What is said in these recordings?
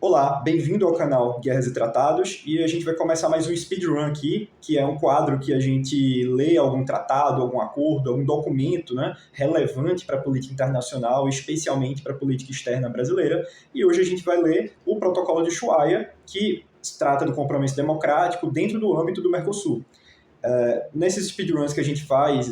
Olá, bem-vindo ao canal Guerras e Tratados, e a gente vai começar mais um speedrun aqui, que é um quadro que a gente lê algum tratado, algum acordo, algum documento, né, relevante para a política internacional, especialmente para a política externa brasileira, e hoje a gente vai ler o Protocolo de Ushuaia, que se trata do compromisso democrático dentro do âmbito do Mercosul. Nesses speedruns que a gente faz,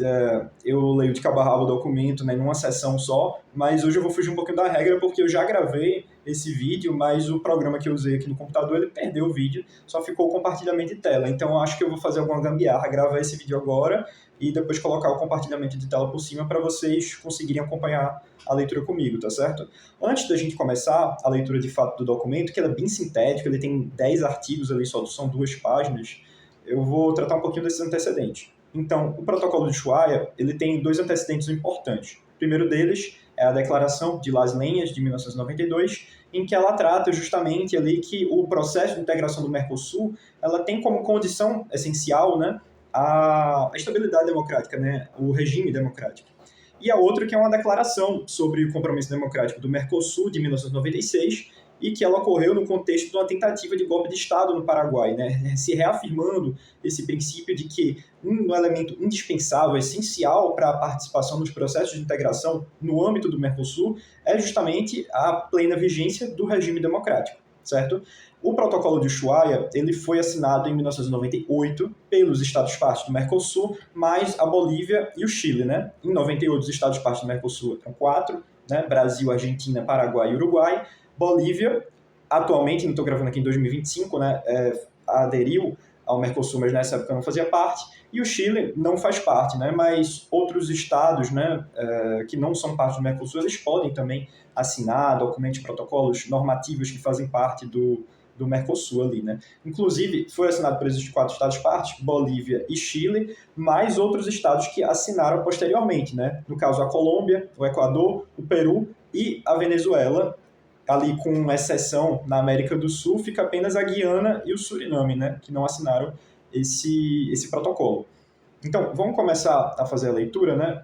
eu leio de cabo a rabo o documento, né, numa sessão só, mas hoje eu vou fugir um pouquinho da regra porque eu já gravei esse vídeo, mas o programa que eu usei aqui no computador, ele perdeu o vídeo, só ficou o compartilhamento de tela. Então eu acho que eu vou fazer alguma gambiarra, gravar esse vídeo agora e depois colocar o compartilhamento de tela por cima para vocês conseguirem acompanhar a leitura comigo, tá certo? Antes da gente começar a leitura de fato do documento, que ele é bem sintético, ele tem 10 artigos ali, só são 2 páginas, eu vou tratar um pouquinho desses antecedentes. Então, o protocolo de Ushuaia, ele tem 2 antecedentes importantes. O primeiro deles é a Declaração de Las Lenhas, de 1992, em que ela trata justamente ali que o processo de integração do Mercosul, ela tem como condição essencial, né, a estabilidade democrática, né, o regime democrático. E a outra que é uma declaração sobre o compromisso democrático do Mercosul, de 1996, e que ela ocorreu no contexto de uma tentativa de golpe de Estado no Paraguai, né? Se reafirmando esse princípio de que um elemento indispensável, essencial para a participação nos processos de integração no âmbito do Mercosul é justamente a plena vigência do regime democrático, certo? O protocolo de Ushuaia, ele foi assinado em 1998 pelos Estados-partes do Mercosul, mais a Bolívia e o Chile, né? Em 98, os Estados-partes do Mercosul eram 4, né? Brasil, Argentina, Paraguai e Uruguai. Bolívia, atualmente, não estou gravando aqui em 2025, né, aderiu ao Mercosul, mas nessa época não fazia parte, e o Chile não faz parte, né, mas outros estados, né, que não são parte do Mercosul, eles podem também assinar documentos, protocolos normativos que fazem parte do Mercosul ali, né. Inclusive, foi assinado por esses 4 estados-partes, Bolívia e Chile, mais outros estados que assinaram posteriormente, né, no caso a Colômbia, o Equador, o Peru e a Venezuela. Ali com exceção na América do Sul, fica apenas a Guiana e o Suriname, né, que não assinaram esse protocolo. Então, vamos começar a fazer a leitura, né?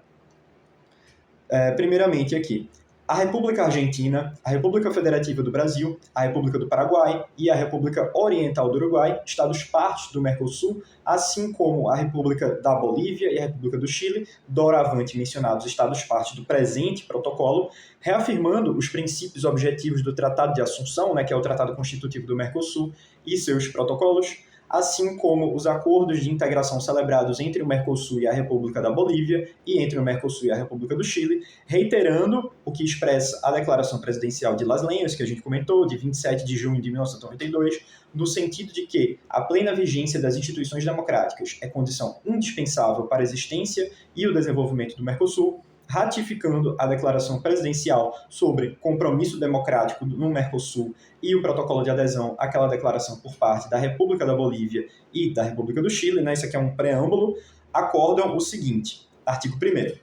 Primeiramente aqui, a República Argentina, a República Federativa do Brasil, a República do Paraguai e a República Oriental do Uruguai, estados-partes do Mercosul, assim como a República da Bolívia e a República do Chile, doravante mencionados estados-partes do presente protocolo, reafirmando os princípios e objetivos do Tratado de Assunção, né, que é o Tratado Constitutivo do Mercosul, e seus protocolos, assim como os acordos de integração celebrados entre o Mercosul e a República da Bolívia e entre o Mercosul e a República do Chile, reiterando o que expressa a Declaração Presidencial de Las Lenhas, que a gente comentou, de 27 de junho de 1992, no sentido de que a plena vigência das instituições democráticas é condição indispensável para a existência e o desenvolvimento do Mercosul, ratificando a declaração presidencial sobre compromisso democrático no Mercosul e o protocolo de adesão àquela declaração por parte da República da Bolívia e da República do Chile, né, isso aqui é um preâmbulo, acordam o seguinte, artigo 1º.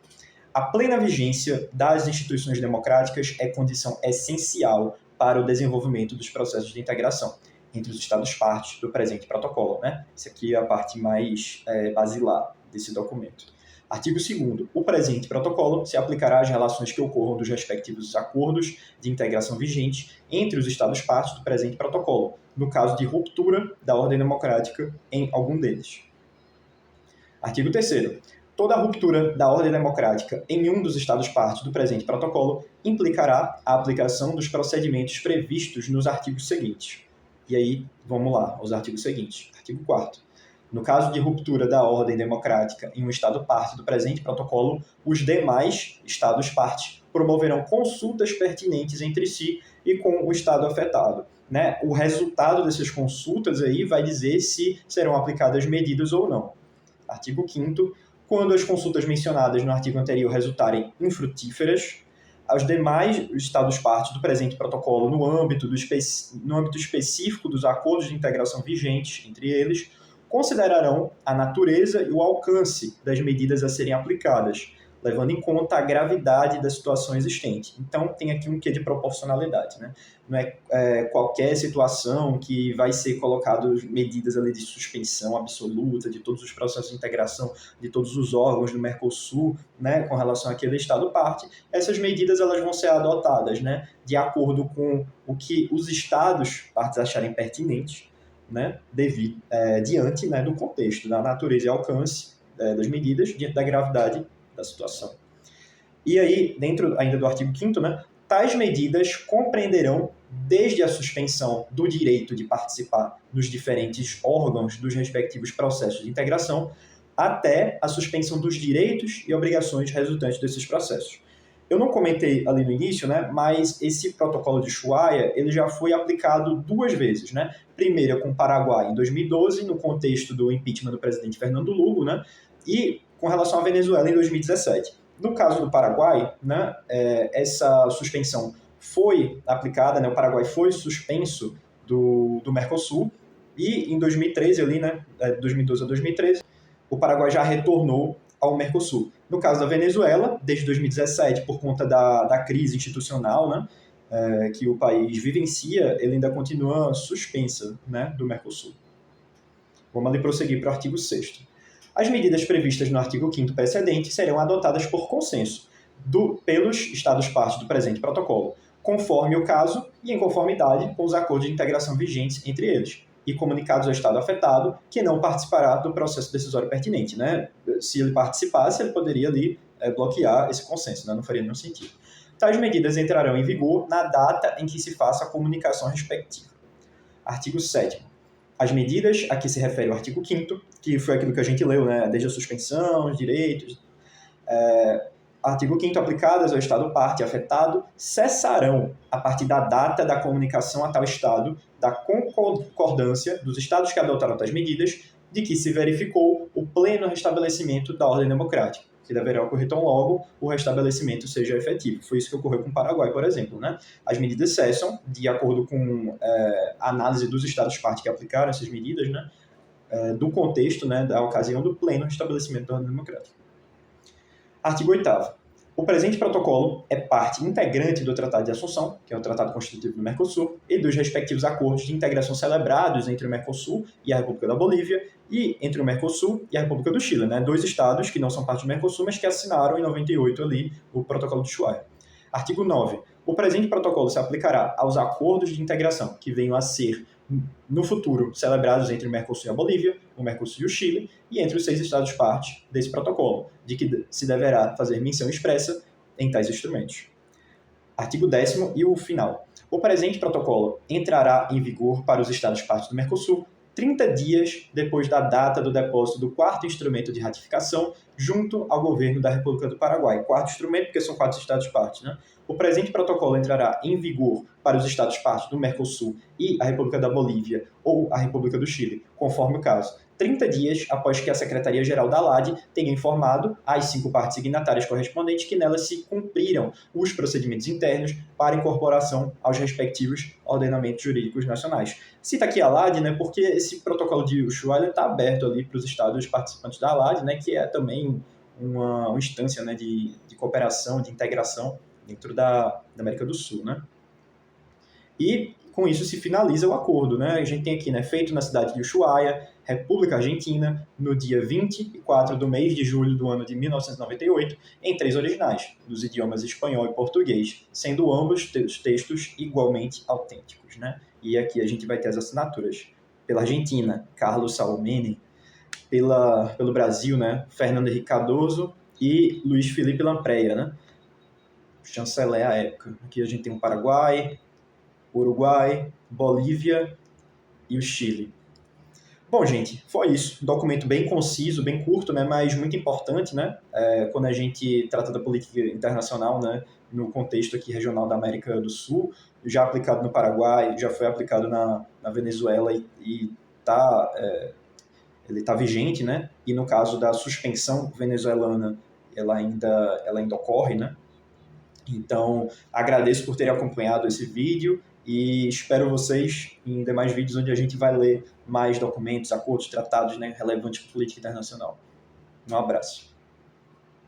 A plena vigência das instituições democráticas é condição essencial para o desenvolvimento dos processos de integração entre os Estados-partes do presente protocolo, né? Isso aqui é a parte mais basilar desse documento. Artigo 2º. O presente protocolo se aplicará às relações que ocorram dos respectivos acordos de integração vigentes entre os Estados-partes do presente protocolo, no caso de ruptura da ordem democrática em algum deles. Artigo 3º. Toda ruptura da ordem democrática em um dos Estados-partes do presente protocolo implicará a aplicação dos procedimentos previstos nos artigos seguintes. E aí, vamos lá, os artigos seguintes. Artigo 4º. No caso de ruptura da ordem democrática em um Estado-parte do presente protocolo, os demais Estados-partes promoverão consultas pertinentes entre si e com o Estado afetado. Né? O resultado dessas consultas aí vai dizer se serão aplicadas medidas ou não. Artigo 5º. Quando as consultas mencionadas no artigo anterior resultarem infrutíferas, os demais Estados-partes do presente protocolo, no âmbito específico dos acordos de integração vigentes entre eles, considerarão a natureza e o alcance das medidas a serem aplicadas, levando em conta a gravidade da situação existente. Então, tem aqui um quê de proporcionalidade, né? Não é qualquer situação que vai ser colocado medidas ali de suspensão absoluta de todos os processos de integração de todos os órgãos do Mercosul, né, com relação àquele Estado parte. Essas medidas elas vão ser adotadas, né, de acordo com o que os Estados partes acharem pertinentes, né, diante, né, do contexto, da natureza e alcance das medidas, diante da gravidade da situação. E aí, dentro ainda do artigo 5º, né, tais medidas compreenderão desde a suspensão do direito de participar nos diferentes órgãos dos respectivos processos de integração até a suspensão dos direitos e obrigações resultantes desses processos. Eu não comentei ali no início, né, mas esse protocolo de Ushuaia ele já foi aplicado 2 vezes. Né? Primeiro com o Paraguai em 2012, no contexto do impeachment do presidente Fernando Lugo, né, e com relação à Venezuela em 2017. No caso do Paraguai, né, essa suspensão foi aplicada, né, o Paraguai foi suspenso do Mercosul, e em 2013, ali, né, 2012 a 2013, o Paraguai já retornou ao Mercosul. No caso da Venezuela, desde 2017, por conta da crise institucional, né, que o país vivencia, ele ainda continua suspensa, né, do Mercosul. Vamos ali prosseguir para o artigo 6º. As medidas previstas no artigo 5º precedente serão adotadas por consenso pelos Estados-partes do presente protocolo, conforme o caso e em conformidade com os acordos de integração vigentes entre eles, e comunicados ao Estado afetado que não participará do processo decisório pertinente. Né? Se ele participasse, ele poderia ali bloquear esse consenso, né? Não faria nenhum sentido. Tais medidas entrarão em vigor na data em que se faça a comunicação respectiva. Artigo 7º. As medidas a que se refere o artigo 5º, que foi aquilo que a gente leu, né? Desde a suspensão, os direitos, artigo 5º aplicadas ao Estado parte afetado cessarão a partir da data da comunicação a tal Estado da concordância dos Estados que adotaram tais medidas de que se verificou o pleno restabelecimento da ordem democrática, que deverá ocorrer tão logo o restabelecimento seja efetivo. Foi isso que ocorreu com o Paraguai, por exemplo. Né? As medidas cessam, de acordo com a análise dos Estados-partes que aplicaram essas medidas, né? Do contexto, né, da ocasião do pleno restabelecimento da ordem democrática. Artigo 8º. O presente protocolo é parte integrante do Tratado de Assunção, que é o Tratado Constitutivo do Mercosul, e dos respectivos acordos de integração celebrados entre o Mercosul e a República da Bolívia, e entre o Mercosul e a República do Chile, né? 2 estados que não são parte do Mercosul, mas que assinaram em 98 ali o Protocolo de Ushuaia. Artigo 9. O presente protocolo se aplicará aos acordos de integração que venham a ser, no futuro, celebrados entre o Mercosul e a Bolívia, o Mercosul e o Chile, e entre os 6 Estados-partes desse protocolo, de que se deverá fazer menção expressa em tais instrumentos. Artigo 10º e o final. O presente protocolo entrará em vigor para os Estados-partes do Mercosul 30 dias depois da data do depósito do 4º instrumento de ratificação junto ao governo da República do Paraguai. 4º instrumento, porque são 4 Estados-partes, né? O presente protocolo entrará em vigor para os Estados-partes do Mercosul e a República da Bolívia ou a República do Chile, conforme o caso, 30 dias após que a Secretaria-Geral da ALAD tenha informado as 5 partes signatárias correspondentes que nelas se cumpriram os procedimentos internos para incorporação aos respectivos ordenamentos jurídicos nacionais. Cita aqui a ALAD, né, porque esse protocolo de Ushuaia está aberto ali para os estados participantes da ALAD, né, que é também uma instância, né, de cooperação, de integração dentro da América do Sul, né? E com isso se finaliza o acordo, né? A gente tem aqui, né, feito na cidade de Ushuaia, República Argentina, no dia 24 do mês de julho do ano de 1998, em 3 originais, dos idiomas espanhol e português, sendo ambos os textos igualmente autênticos, né? E aqui a gente vai ter as assinaturas. Pela Argentina, Carlos Saúl Menem. Pelo Brasil, né, Fernando Henrique Cardoso e Luiz Felipe Lampreia, né? Chanceler à época. Aqui a gente tem o Paraguai, Uruguai, Bolívia e o Chile. Bom, gente, foi isso. Um documento bem conciso, bem curto, né, mas muito importante, né, quando a gente trata da política internacional, né, no contexto aqui regional da América do Sul, já aplicado no Paraguai, já foi aplicado na Venezuela e ele está vigente, né, e no caso da suspensão venezuelana, ela ainda ocorre, né. Então, agradeço por terem acompanhado esse vídeo e espero vocês em demais vídeos onde a gente vai ler mais documentos, acordos, tratados, né, relevantes para a política internacional. Um abraço.